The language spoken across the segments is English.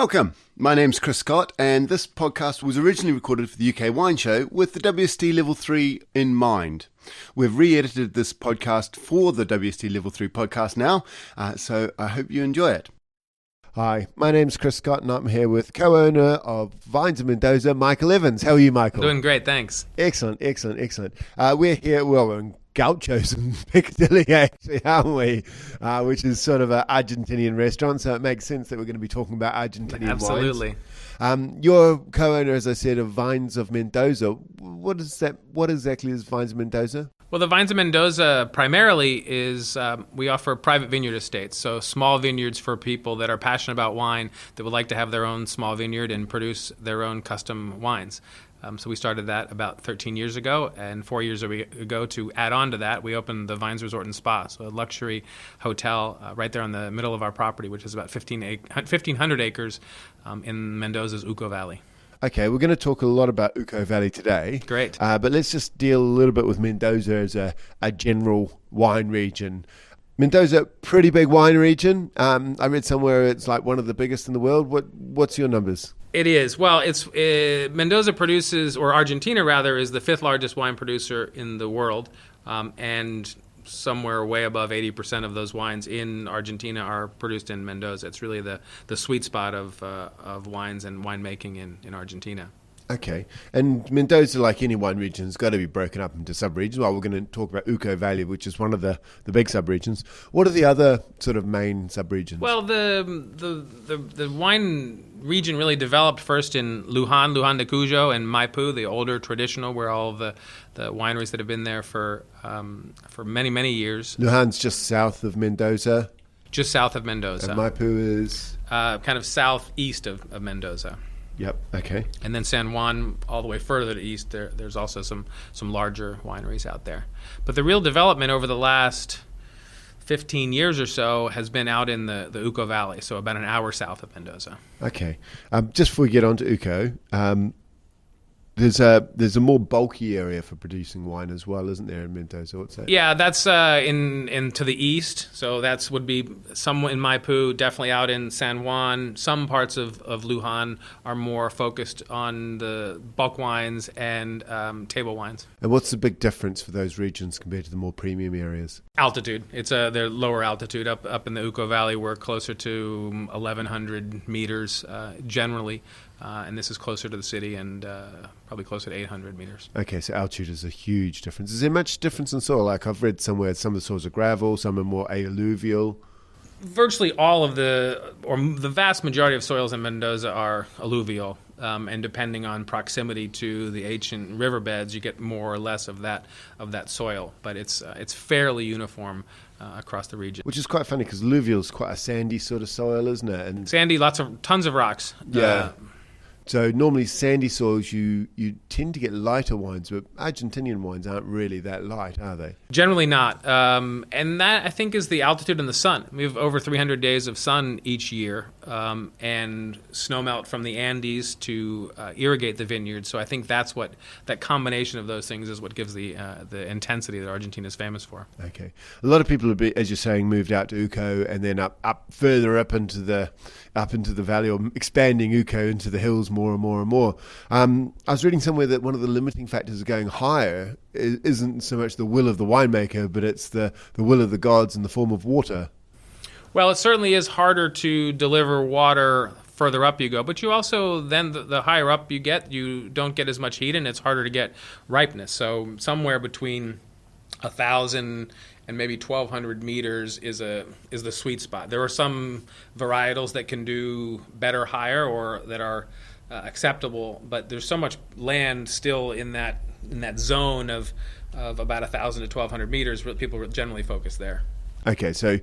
Welcome. My name's Chris Scott, and this podcast was originally recorded for the UK Wine Show with the WST Level 3 in mind. We've re-edited this podcast for the WST Level 3 podcast now, so I hope you enjoy it. Hi, my name's Chris Scott, and I'm here with co-owner of Vines of Mendoza, Michael Evans. How are you, Michael? Doing great, thanks. Excellent. We're here, we're in Gauchos in Piccadilly, actually, aren't we? Which is sort of an Argentinian restaurant, so it makes sense that we're going to be talking about Argentinian Absolutely. wines. You're co-owner, as I said, of Vines of Mendoza. What exactly is Vines of Mendoza? Well, the Vines of Mendoza primarily is we offer private vineyard estates, so small vineyards for people that are passionate about wine that would like to have their own small vineyard and produce their own custom wines. So we started that about 13 years ago, and 4 years ago to add on to that, we opened the Vines Resort and Spa, so a luxury hotel right there in the middle of our property, which is about 1,500 acres in Mendoza's Uco Valley. Okay, we're going to talk a lot about Uco Valley today. Great. But let's just deal a little bit with Mendoza as a general wine region. Mendoza, pretty big wine region. I read somewhere it's like one of the biggest in the world. What's your numbers? It is. Well, Mendoza produces, or Argentina rather, is the fifth largest wine producer in the world, and somewhere way above 80% of those wines in Argentina are produced in Mendoza. It's really the sweet spot of wines and winemaking in Argentina. Okay. And Mendoza, like any wine region, has got to be broken up into sub-regions. Well, we're going to talk about Uco Valley, which is one of the big sub-regions. What are the other sort of main sub-regions? Well, the wine region really developed first in Luján de Cuyo, and Maipú, the older traditional, where all of the wineries that have been there for many, many years. Luján's just south of Mendoza. Just south of Mendoza. And Maipú is? Kind of southeast of Mendoza. Yep, okay. And then San Juan, all the way further to the east, there's also some larger wineries out there. But the real development over the last 15 years or so has been out in the Uco Valley, so about an hour south of Mendoza. Okay. Just before we get on to Uco, there's a more bulky area for producing wine as well, isn't there, in Mendoza? What's that? Yeah, that's in to the east. So that would be some in Maipú, definitely out in San Juan. Some parts of Luján are more focused on the bulk wines and table wines. And what's the big difference for those regions compared to the more premium areas? Altitude. They're lower altitude. Up in the Uco Valley, we're closer to 1,100 meters generally. And this is closer to the city and probably closer to 800 meters. Okay, so altitude is a huge difference. Is there much difference in soil? Like I've read somewhere some of the soils are gravel, some are more alluvial. Virtually all of the vast majority of soils in Mendoza are alluvial. And depending on proximity to the ancient riverbeds, you get more or less of that soil. But it's fairly uniform across the region. Which is quite funny because alluvial is quite a sandy sort of soil, isn't it? And sandy, tons of rocks. Yeah. So normally sandy soils, you tend to get lighter wines, but Argentinian wines aren't really that light, are they? Generally not. And that, I think, is the altitude and the sun. We have over 300 days of sun each year and snowmelt from the Andes to irrigate the vineyards. So I think that combination of those things is what gives the intensity that Argentina is famous for. Okay. A lot of people have, as you're saying, moved out to Uco and then up further up into the valley, or expanding Uco into the hills more and more and more. I was reading somewhere that one of the limiting factors of going higher isn't so much the will of the winemaker, but it's the will of the gods in the form of water. Well, it certainly is harder to deliver water further up you go, but you also, then the higher up you get, you don't get as much heat and it's harder to get ripeness. So somewhere between 1,000 and maybe 1,200 meters is the sweet spot. There are some varietals that can do better higher or that are acceptable, but there's so much land still in that zone of about 1,000 to 1,200 meters where people generally focus there. Okay, so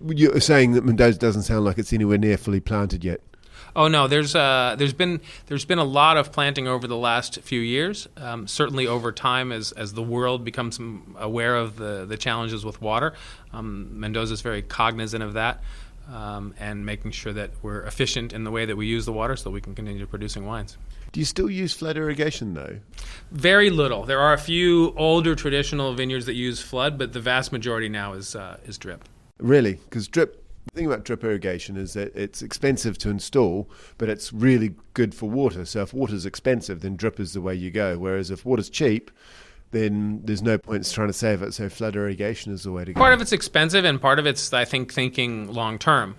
you're saying that Mendoza doesn't sound like it's anywhere near fully planted yet. Oh no, there's been a lot of planting over the last few years. Certainly over time, as the world becomes aware of the challenges with water, Mendoza is very cognizant of that, and making sure that we're efficient in the way that we use the water so that we can continue producing wines. Do you still use flood irrigation though? Very little. There are a few older traditional vineyards that use flood, but the vast majority now is drip. Really? Because drip The thing about drip irrigation is that it's expensive to install, but it's really good for water. So if water's expensive, then drip is the way you go. Whereas if water's cheap, then there's no point in trying to save it. So flood irrigation is the way to go. Part of it's expensive, and part of it's, I think, thinking long term.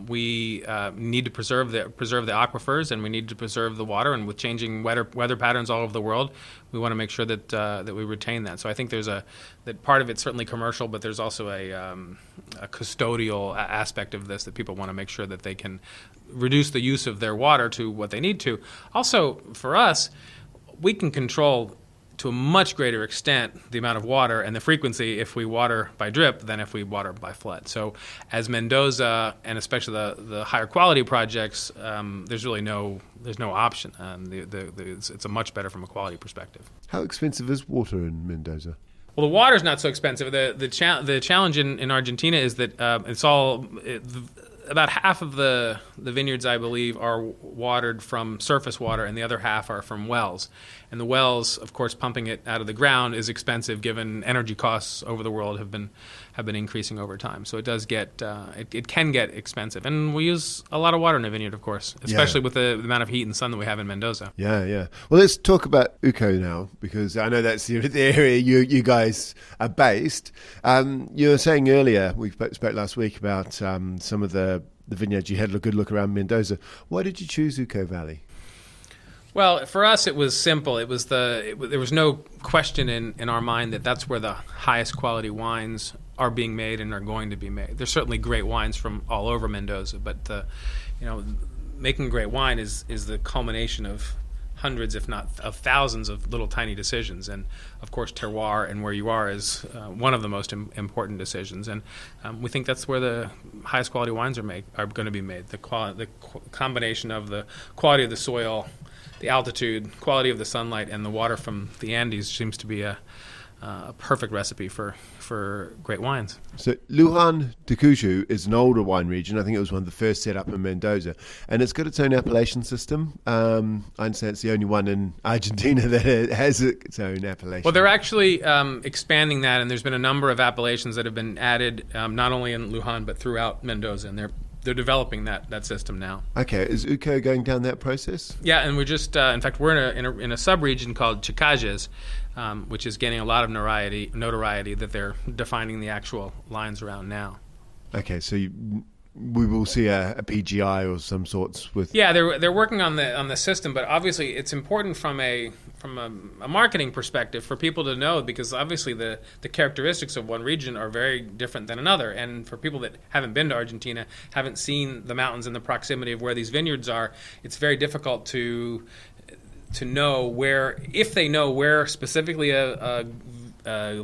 We need to preserve the aquifers, and we need to preserve the water. And with changing weather patterns all over the world, we want to make sure that we retain that. So I think that part of it's certainly commercial, but there's also a custodial aspect of this, that people want to make sure that they can reduce the use of their water to what they need to. Also, for us, we can control to a much greater extent the amount of water and the frequency if we water by drip than if we water by flood. So as Mendoza, and especially the higher quality projects, there's no option. It's a much better from a quality perspective. How expensive is water in Mendoza? Well, the water's not so expensive. The challenge in Argentina is that about half of the vineyards, I believe, are watered from surface water, and the other half are from wells. And the wells, of course, pumping it out of the ground is expensive, given energy costs over the world have been increasing over time. So it does get it can get expensive, and we use a lot of water in a vineyard, of course, especially with the amount of heat and sun that we have in Mendoza. Yeah. Well, let's talk about Uco now, because I know that's the area you guys are based. You were saying earlier, we spoke last week about some of the vineyards you had a good look around Mendoza. Why did you choose Uco Valley? Well, for us, it was simple. There was no question in our mind that that's where the highest quality wines are being made and are going to be made. There's certainly great wines from all over Mendoza, but making great wine is the culmination of hundreds, if not of thousands, of little tiny decisions. And of course, terroir and where you are is one of the most important decisions. And we think that's where the highest quality wines are going to be made. The combination of the quality of the soil, the altitude, quality of the sunlight, and the water from the Andes seems to be a perfect recipe for great wines. So Luján de Cuyo is an older wine region. I think it was one of the first set up in Mendoza, and it's got its own appellation system. I understand it's the only one in Argentina that has its own appellation. Well, they're actually expanding that, and there's been a number of appellations that have been added, not only in Luján but throughout Mendoza, and they're developing that system now. Okay, is Uco going down that process? Yeah, and we're just, in fact, we're in a sub-region called Chacajes, which is getting a lot of notoriety that they're defining the actual lines around now. Okay, so we will see a PGI or some sorts with. Yeah, they're working on the system, but obviously it's important from a marketing perspective for people to know, because obviously the characteristics of one region are very different than another, and for people that haven't been to Argentina, haven't seen the mountains and the proximity of where these vineyards are, it's very difficult to know where, if they know where specifically a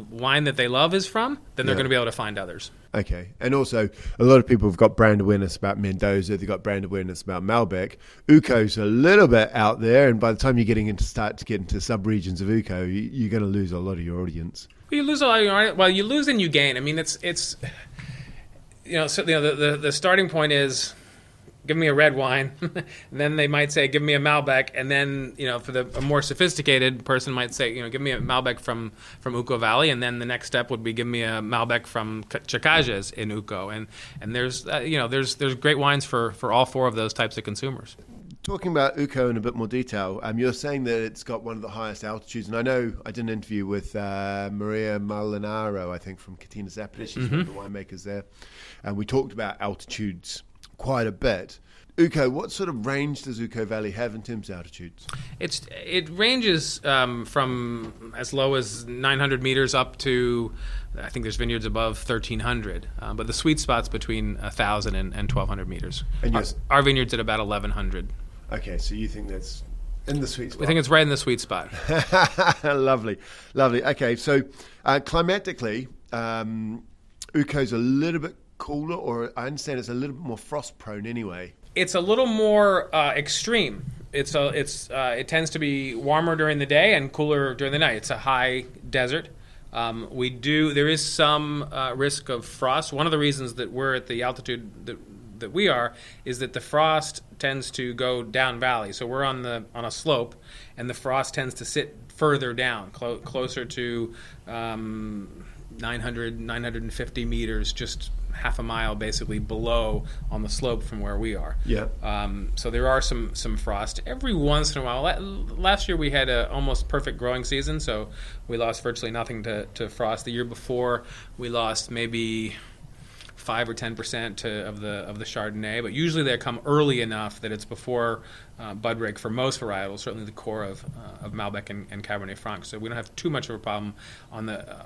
wine that they love is from, then they're going to be able to find others. Okay, and also a lot of people have got brand awareness about Mendoza, they've got brand awareness about Malbec. Uco's a little bit out there, and by the time you're start to get into sub-regions of Uco, you're going to lose a lot of your audience. Well, you lose a lot of your audience. Well, you lose and you gain. I mean, it's the starting point is, give me a red wine, and then they might say, give me a Malbec, and then, for a more sophisticated person might say, give me a Malbec from Uco Valley, and then the next step would be, give me a Malbec from Chacajes in Uco, and there's great wines for all four of those types of consumers. Talking about Uco in a bit more detail, you're saying that it's got one of the highest altitudes, and I know I did an interview with Maria Molinaro, I think, from Catena Zapata. She's one of the winemakers there, and we talked about altitudes quite a bit. Uco, what sort of range does Uco Valley have in terms of altitudes? It ranges from as low as 900 meters up to, I think there's vineyards above 1,300, but the sweet spot's between 1,000 and 1,200 meters. And our vineyard's at about 1,100. Okay, so you think that's in the sweet spot? We think it's right in the sweet spot. Lovely. Okay, so climatically, Uco's a little bit cooler, or I understand it's a little bit more frost prone anyway. It's a little more extreme. It tends to be warmer during the day and cooler during the night. It's a high desert. There is some risk of frost. One of the reasons that we're at the altitude that we are is that the frost tends to go down valley. So we're on a slope, and the frost tends to sit further down, closer to 900, 950 meters, just half a mile basically below on the slope from where we are. Yeah. So there are some frost every once in a while. Last year we had a almost perfect growing season, so we lost virtually nothing to frost. The year before we lost maybe 5 or 10% of the Chardonnay, but usually they come early enough that it's before bud break for most varietals, certainly the core of Malbec and Cabernet Franc. So we don't have too much of a problem on the.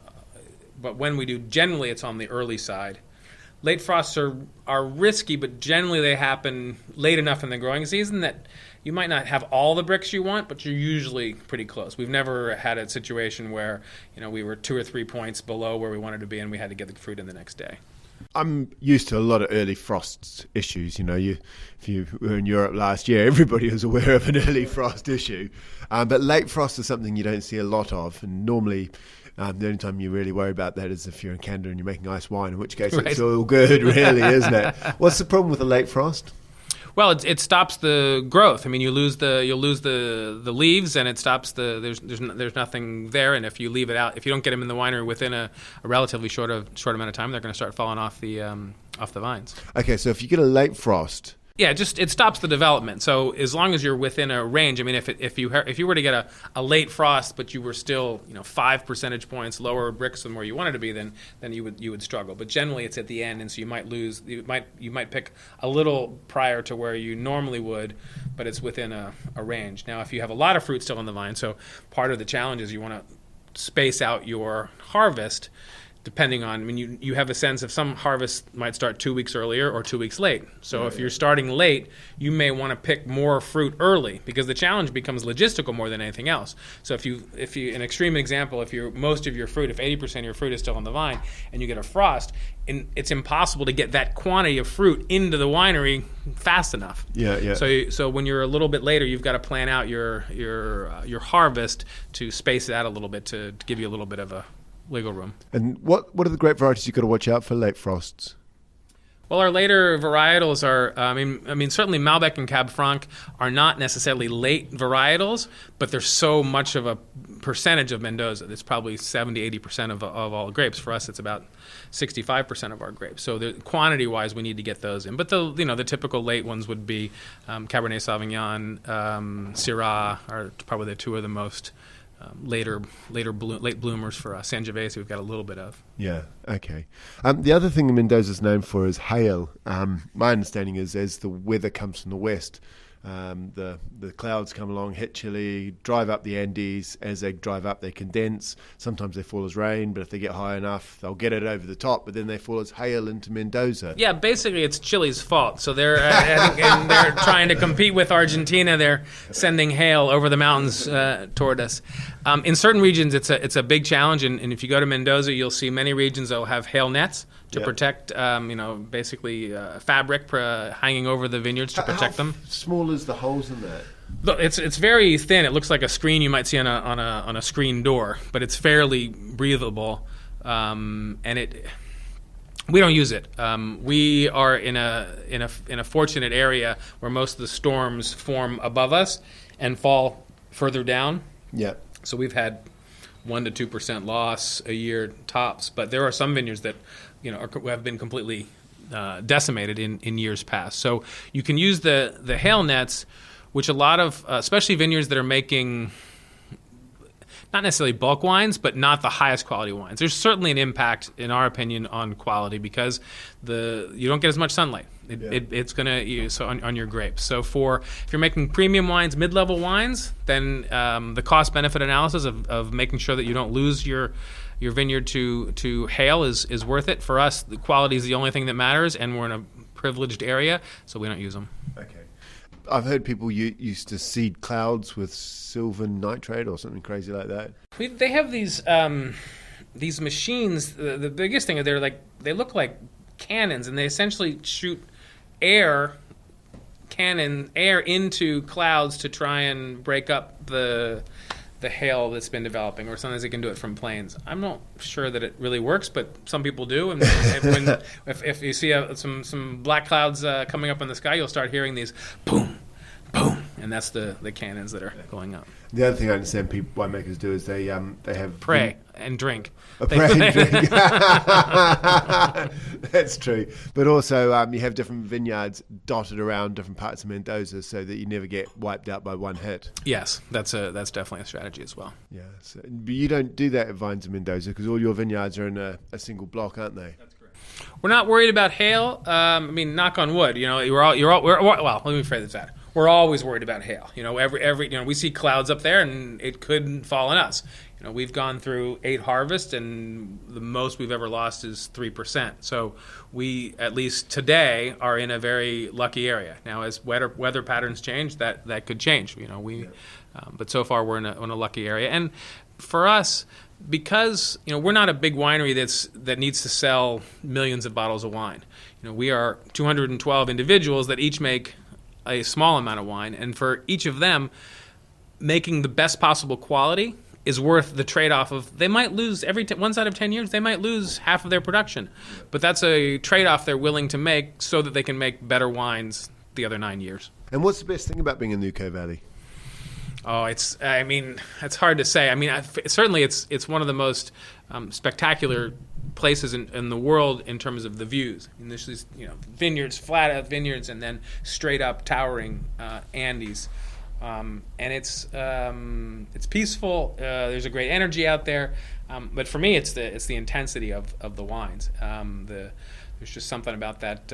But when we do, generally it's on the early side. Late frosts are risky, but generally they happen late enough in the growing season that you might not have all the bricks you want, but you're usually pretty close. We've never had a situation where we were 2 or 3 points below where we wanted to be and we had to get the fruit in the next day. I'm used to a lot of early frost issues. If you were in Europe last year, everybody was aware of an early frost issue. But late frost is something you don't see a lot of. And normally, the only time you really worry about that is if you're in Canada and you're making ice wine, in which case It's all good, really, isn't it? What's the problem with a late frost? Well, it stops the growth. I mean, you'll lose the leaves, and it stops there's nothing there. And if you leave it out, if you don't get them in the winery within a relatively short amount of time, they're going to start falling off the vines. Okay, so if you get a late frost. Yeah, it stops the development. So as long as you're within a range, I mean, if you were to get a late frost, but you were still 5 percentage points lower bricks than where you wanted to be, then you would struggle. But generally, it's at the end, and so you might lose. You might pick a little prior to where you normally would, but it's within a range. Now, if you have a lot of fruit still on the vine, so part of the challenge is you want to space out your harvest. Depending on, you have a sense of some harvests might start 2 weeks earlier or 2 weeks late. So if you're starting late, you may want to pick more fruit early because the challenge becomes logistical more than anything else. So if you an extreme example, if most of your fruit, if 80% of your fruit is still on the vine and you get a frost, it's impossible to get that quantity of fruit into the winery fast enough. Yeah. So when you're a little bit later, you've got to plan out your harvest to space it out a little bit to give you a little bit of a wiggle room. And what are the grape varieties you've got to watch out for late frosts? Well, our later varietals are, certainly Malbec and Cab Franc are not necessarily late varietals, but they're so much of a percentage of Mendoza. It's probably 70-80% of all grapes. For us, it's about 65% of our grapes. So quantity-wise, we need to get those in. But the typical late ones would be Cabernet Sauvignon, Syrah are probably the two of the most late bloomers for Sangiovese. We've got a little bit of. Yeah. Okay. The other thing Mendoza's known for is hail. My understanding is as the weather comes from the west, the clouds come along, hit Chile, drive up the Andes. As they drive up, they condense. Sometimes they fall as rain, but if they get high enough, they'll get it over the top. But then they fall as hail into Mendoza. Yeah, basically it's Chile's fault. So they're and they're trying to compete with Argentina. They're sending hail over the mountains toward us. In certain regions, it's a big challenge. And if you go to Mendoza, you'll see many regions that will have hail nets to protect, basically fabric hanging over the vineyards to protect them. Small is the holes in that? Look, it's very thin. It looks like a screen you might see on a screen door, but it's fairly breathable, we don't use it. We are in a fortunate area where most of the storms form above us and fall further down. Yeah. So we've had 1% to 2% loss a year tops, but there are some vineyards that have been completely decimated in years past. So you can use the hail nets, which a lot of, especially vineyards that are making not necessarily bulk wines, but not the highest quality wines. There's certainly an impact, in our opinion, on quality because you don't get as much sunlight. It's going to on your grapes. So if you're making premium wines, mid-level wines, then the cost-benefit analysis of making sure that you don't lose your vineyard to hail is worth it. For us, the quality is the only thing that matters, and we're in a privileged area, so we don't use them. Okay. I've heard people used to seed clouds with sylvan nitrate or something crazy like that. They have these machines. The biggest thing is they look like cannons, and they essentially shoot air into clouds to try and break up the hail that's been developing, or sometimes they can do it from planes. I'm not sure that it really works, but some people do. And if you see some black clouds coming up in the sky, you'll start hearing these boom, boom, and that's the cannons that are going up. The other thing I understand winemakers do is they have Pray and drink. Pray and drink. That's true. But also you have different vineyards dotted around different parts of Mendoza so that you never get wiped out by one hit. Yes, that's definitely a strategy as well. Yeah, but you don't do that at Vines in Mendoza because all your vineyards are in a single block, aren't they? That's correct. We're not worried about hail. I mean, knock on wood. You know, well, let me phrase this out. We're always worried about hail. You know, every we see clouds up there, and it could fall on us. You know, we've gone through 8 harvests, and the most we've ever lost is 3%. So we, at least today, are in a very lucky area. Now, as weather patterns change, that could change. You know, but so far we're in a lucky area. And for us, because we're not a big winery that needs to sell millions of bottles of wine. You know, we are 212 individuals that each make a small amount of wine, and for each of them, making the best possible quality is worth the trade-off of they might lose once out of 10 years, they might lose half of their production. But that's a trade-off they're willing to make so that they can make better wines the other 9 years. And what's the best thing about being in the Uco Valley? Oh, it's hard to say. I mean, certainly it's one of the most spectacular places in the world in terms of the views. I mean, there's these vineyards, flat out vineyards, and then straight up towering Andes. And it's peaceful. There's a great energy out there. But for me, it's the intensity of the wines. There's just something about that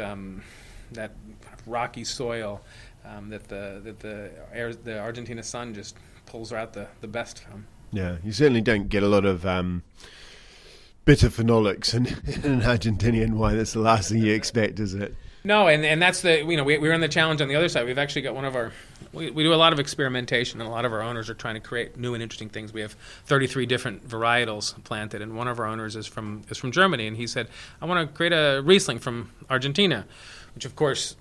that rocky soil that the Argentina sun just pulls out the best from. Yeah, you certainly don't get a lot of bitter phenolics in an Argentinian wine. That's the last thing you expect, is it? No, and that's we're in the challenge on the other side. We've actually got one of our we do a lot of experimentation, and a lot of our owners are trying to create new and interesting things. We have 33 different varietals planted, and one of our owners is from Germany, and he said, I want to create a Riesling from Argentina, which of course,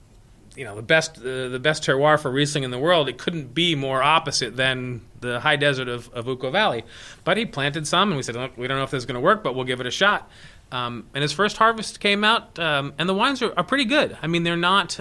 the best terroir for Riesling in the world. It couldn't be more opposite than the high desert of Uco Valley. But he planted some, and we said, look, we don't know if this is going to work, but we'll give it a shot. And his first harvest came out, and the wines are pretty good. I mean, they're not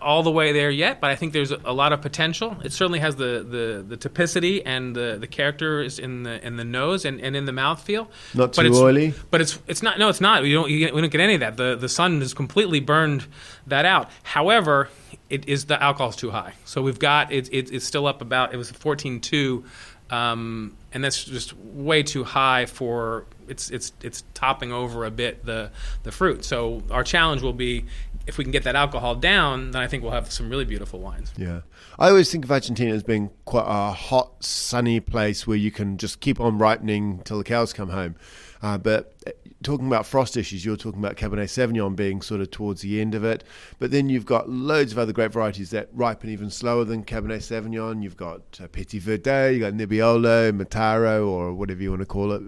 all the way there yet, but I think there's a lot of potential. It certainly has the typicity and the characters in the nose and in the mouthfeel. Not too oily. But it's not. No, it's not. We don't get any of that. The sun has completely burned that out. However, the alcohol's too high. So we've got it's still up about. It was 14.2, and that's just way too high for. It's topping over a bit the fruit. So our challenge will be, if we can get that alcohol down, then I think we'll have some really beautiful wines. Yeah. I always think of Argentina as being quite a hot, sunny place where you can just keep on ripening till the cows come home. But talking about frost issues, you're talking about Cabernet Sauvignon being sort of towards the end of it. But then you've got loads of other grape varieties that ripen even slower than Cabernet Sauvignon. You've got Petit Verdot, you've got Nebbiolo, Mataro, or whatever you want to call it.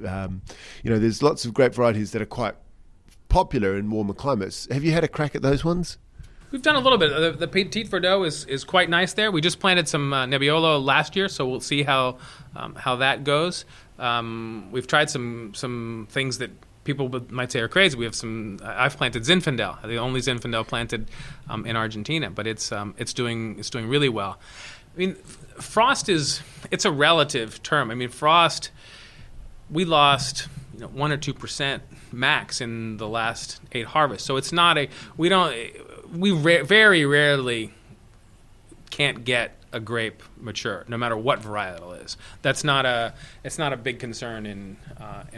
There's lots of grape varieties that are quite popular in warmer climates. Have you had a crack at those ones? We've done a little bit. The Petit Verdot is quite nice there. We just planted some Nebbiolo last year, so we'll see how that goes. We've tried some things that people might say are crazy. We have I've planted Zinfandel, the only Zinfandel planted in Argentina, but it's doing really well. I mean, frost it's a relative term. I mean, frost, we lost 1 or 2% max in the last 8 harvests. So it's not very rarely can't get a grape mature, no matter what varietal is. It's not a big concern in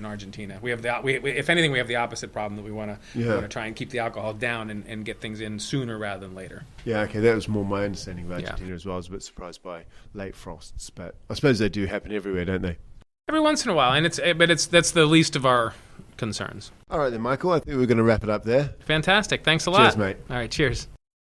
Argentina. We have if anything, we have the opposite problem, that we want to try and keep the alcohol down and get things in sooner rather than later. Yeah, okay, that was more my understanding of Argentina as well. I was a bit surprised by late frosts, but I suppose they do happen everywhere, don't they? Every once in a while, and that's the least of our concerns. All right then, Michael, I think we're going to wrap it up there. Fantastic. Thanks a lot. Cheers, mate. All right, cheers.